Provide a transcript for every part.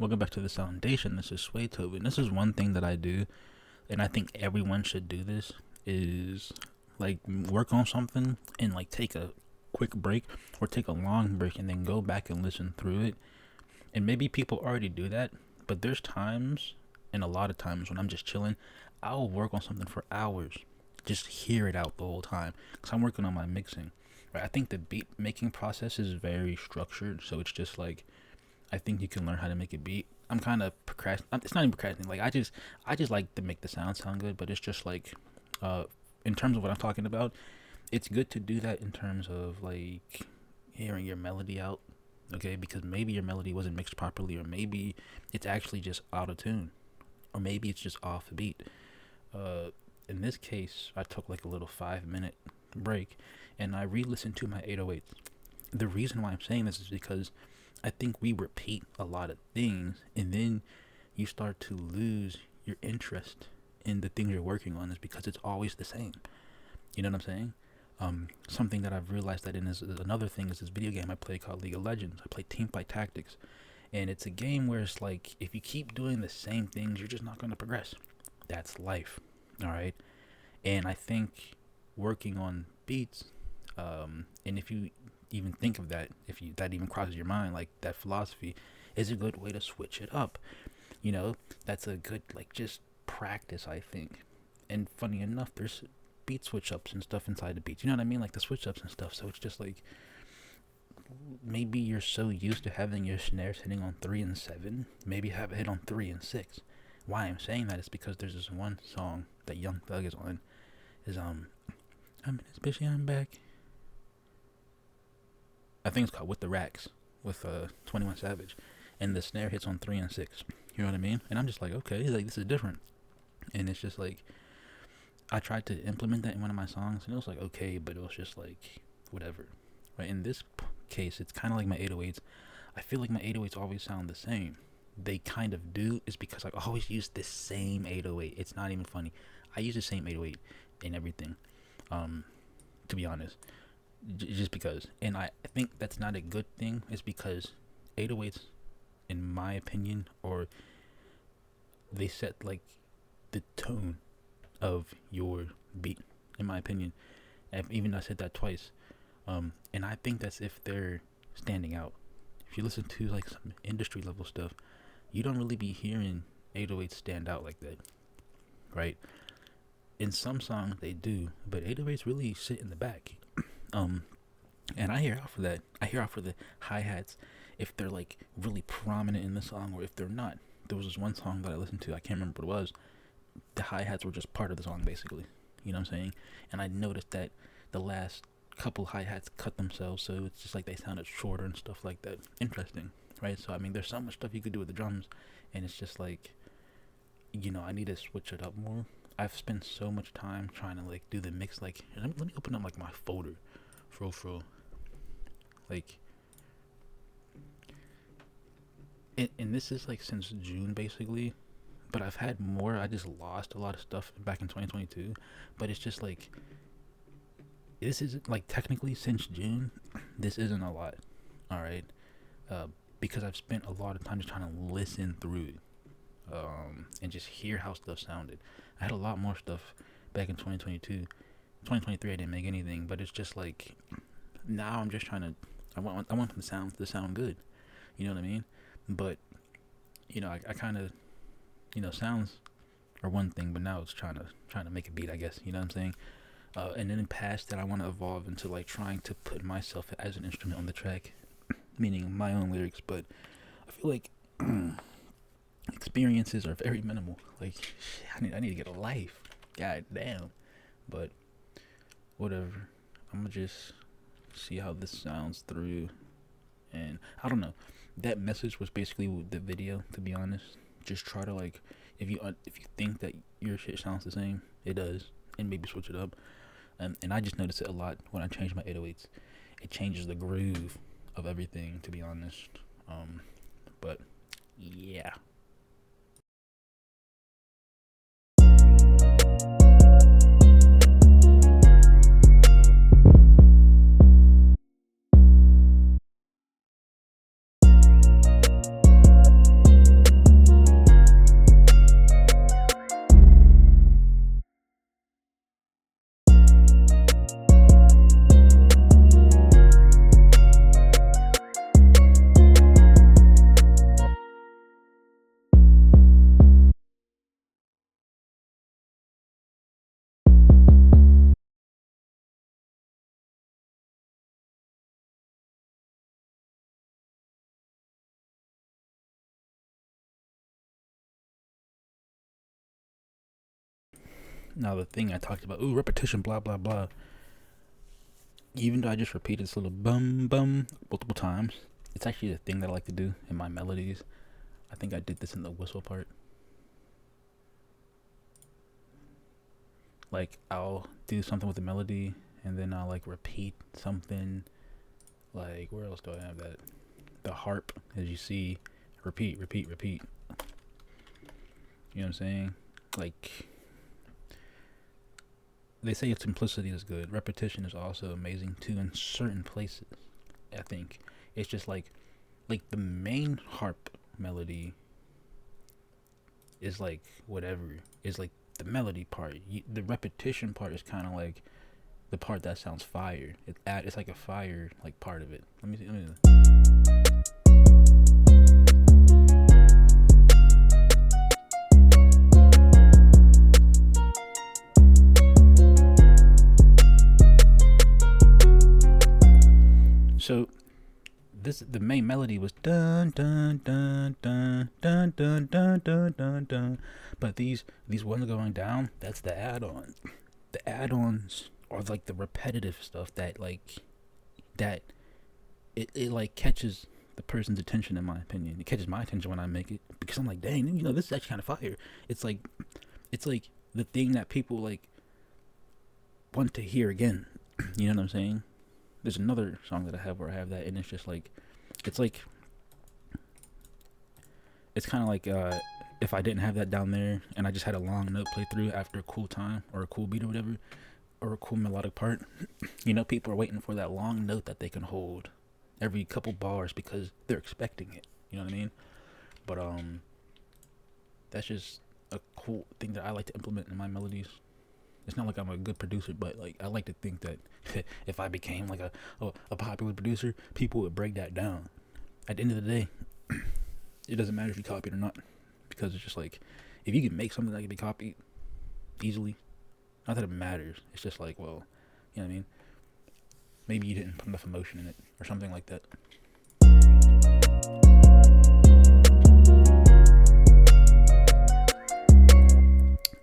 Welcome back to the Foundation. This is Sway Tobin. This is one thing that I do, and I think everyone should do this, is like work on something and like take a quick break or take a long break and then go back and listen through it. And maybe people already do that, but there's times, and a lot of times when I'm just chilling, I'll work on something for hours. Just hear it out the whole time because I'm working on my mixing. Right? I think the beat making process is very structured, so it's just like I think you can learn how to make a beat. I'm kind of procrastinating. It's not even procrastinating. Like I just like to make the sound good. But it's just like, uh, in terms of what I'm talking about, it's good to do that in terms of like hearing your melody out. Okay, because maybe your melody wasn't mixed properly, or maybe it's actually just out of tune, or maybe it's just off beat. Uh, in this case, I took like a little 5 minute break, and I re-listened to my 808s. The reason why I'm saying this is because I think we repeat a lot of things, and then you start to lose your interest in the things you're working on, is because it's always the same. You know what I'm saying? Something that I've realized that in is another thing is this video game I play called League of Legends. I play Teamfight Tactics, and it's a game where it's like if you keep doing the same things, you're just not going to progress. That's life, all right. And I think working on beats, and if you even think of that, if you that even crosses your mind, like that philosophy is a good way to switch it up. You know, that's a good like just practice, I think. And funny enough, there's beat switch ups and stuff inside the beats. You know what I mean? Like the switch ups and stuff. So it's just like maybe you're so used to having your snares hitting on 3 and 7, maybe have it hit on 3 and 6. Why I'm saying that is because there's this one song that Young Thug is on. Is I'm in this bitch, yeah, I'm back. I think it's called With the Racks with 21 Savage, and the snare hits on 3 and 6. You know what I mean? And I'm just like, okay, like this is different. And it's just like I tried to implement that in one of my songs, and it was like okay, but it was just like whatever. Right? In this case, it's kind of like my 808s. I feel like my 808s always sound the same. They kind of do. Is because I always use the same 808. It's not even funny. I use the same 808 in everything. To be honest, just because. And I think that's not a good thing. It's because 808s, in my opinion, or they set like the tone of your beat. In my opinion, even I said that twice. And I think that's if they're standing out. If you listen to like some industry level stuff, you don't really be hearing 808s stand out like that, right? In some songs they do, but 808s really sit in the back. Um, and I hear out for that. I hear out for the hi hats if they're like really prominent in the song, or if they're not. There was this one song that I listened to. I can't remember what it was. The hi hats were just part of the song, basically. You know what I'm saying? And I noticed that the last couple hi hats cut themselves, so it's just like they sounded shorter and stuff like that. Interesting, right? So I mean, there's so much stuff you could do with the drums, and it's just like, I need to switch it up more. I've spent so much time trying to like do the mix. Like, let me open up like my folder, fro, like, and this is like since June basically. But I've had more. I just lost a lot of stuff back in 2022. But it's just like, this isn't like technically since June. This isn't a lot, all right. Because I've spent a lot of time just trying to listen through it, and just hear how stuff sounded. I had a lot more stuff back in 2022. 2023 I didn't make anything, but it's just like now I'm just trying to. I want the sound to sound good. You know what I mean? But I kind of sounds are one thing, but now it's trying to make a beat, I guess. You know what I'm saying? And then in past that, I want to evolve into like trying to put myself as an instrument on the track, meaning my own lyrics. But I feel like experiences are very minimal. Like, shit, I need to get a life. God damn. But whatever. I'm gonna just see how this sounds through, and I don't know. That message was basically the video. To be honest, just try to like, if you think that your shit sounds the same, it does, and maybe switch it up. And I just notice it a lot when I change my 808s. It changes the groove of everything, to be honest. But yeah. Now the thing I talked about, repetition, blah blah blah. Even though I just repeated this little bum bum multiple times, it's actually the thing that I like to do in my melodies. I think I did this in the whistle part. Like, I'll do something with the melody, and then I'll like repeat something. Like, where else do I have that? The harp, as you see, repeat, repeat, repeat. You know what I'm saying? Like, they say simplicity is good. Repetition is also amazing too in certain places. I think it's just like the main harp melody is like whatever. Is like the melody part. The repetition part is kind of like the part that sounds fire. It's like a fire like part of it. Let me see. So the main melody was dun dun dun dun dun dun dun dun dun dun, but these ones going down, that's the add-on. The add-ons are like the repetitive stuff that it like catches the person's attention. In my opinion, it catches my attention when I make it, because I'm like, dang, this is actually kind of fire. It's like the thing that people like want to hear again. You know what I'm saying? There's another song that I have where I have that, and it's just like, it's kind of like if I didn't have that down there and I just had a long note play through after a cool time or a cool beat or whatever, or a cool melodic part. People are waiting for that long note that they can hold every couple bars because they're expecting it. You know what I mean? But that's just a cool thing that I like to implement in my melodies. It's not like I'm a good producer, but like I like to think that if I became like a popular producer, people would break that down. At the end of the day, it doesn't matter if you copy it or not, because it's just like, if you can make something that can be copied easily, not that it matters. It's just like, well, you know what I mean? Maybe you didn't put enough emotion in it or something like that.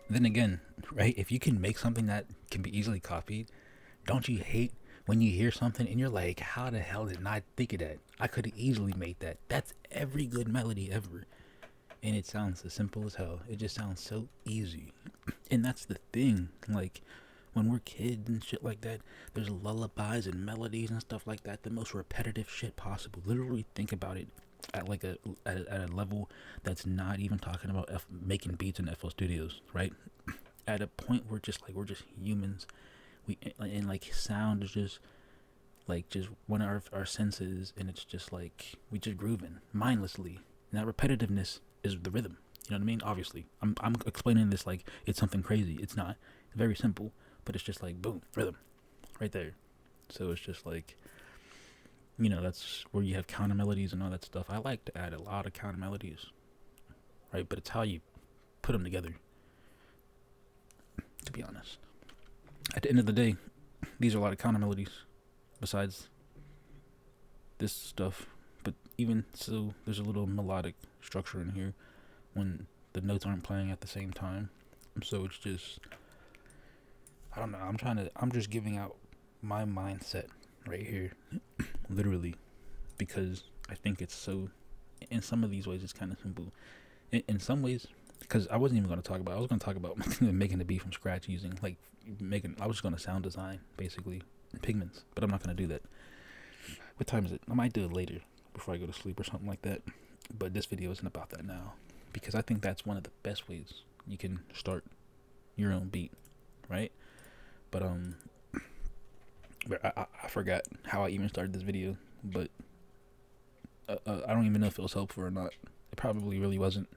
Then again, right? If you can make something that can be easily copied, don't you hate when you hear something and you're like, how the hell did I think of that? I could have easily made that. That's every good melody ever. And it sounds as simple as hell. It just sounds so easy. And that's the thing. Like, when we're kids and shit like that, there's lullabies and melodies and stuff like that. The most repetitive shit possible. Literally think about it at like at a level that's not even talking about making beats in FL Studios, right? At a point where we're just humans, and like sound is just one of our senses, and it's just like we just grooving mindlessly, and that repetitiveness is the rhythm. You know what I mean? Obviously, I'm explaining this like it's something crazy. It's not. It's very simple, but it's just like boom, rhythm, right there. So it's just like, that's where you have counter melodies and all that stuff. I like to add a lot of counter melodies, right? But it's how you put them together, to be honest. At the end of the day, these are a lot of counter melodies besides this stuff. But even so, there's a little melodic structure in here when the notes aren't playing at the same time. So it's just, I don't know. I'm just giving out my mindset right here, literally, because I think it's so, in some of these ways it's kind of simple. In some ways, because I wasn't even going to talk about, I was going to talk about making the beat from scratch using I was just going to sound design basically Pigments, but I'm not going to do that. What time is it? I might do it later before I go to sleep or something like that, but this video isn't about that now, because I think that's one of the best ways you can start your own beat, right? But I forgot how I even started this video, but I don't even know if it was helpful or not. It probably really wasn't.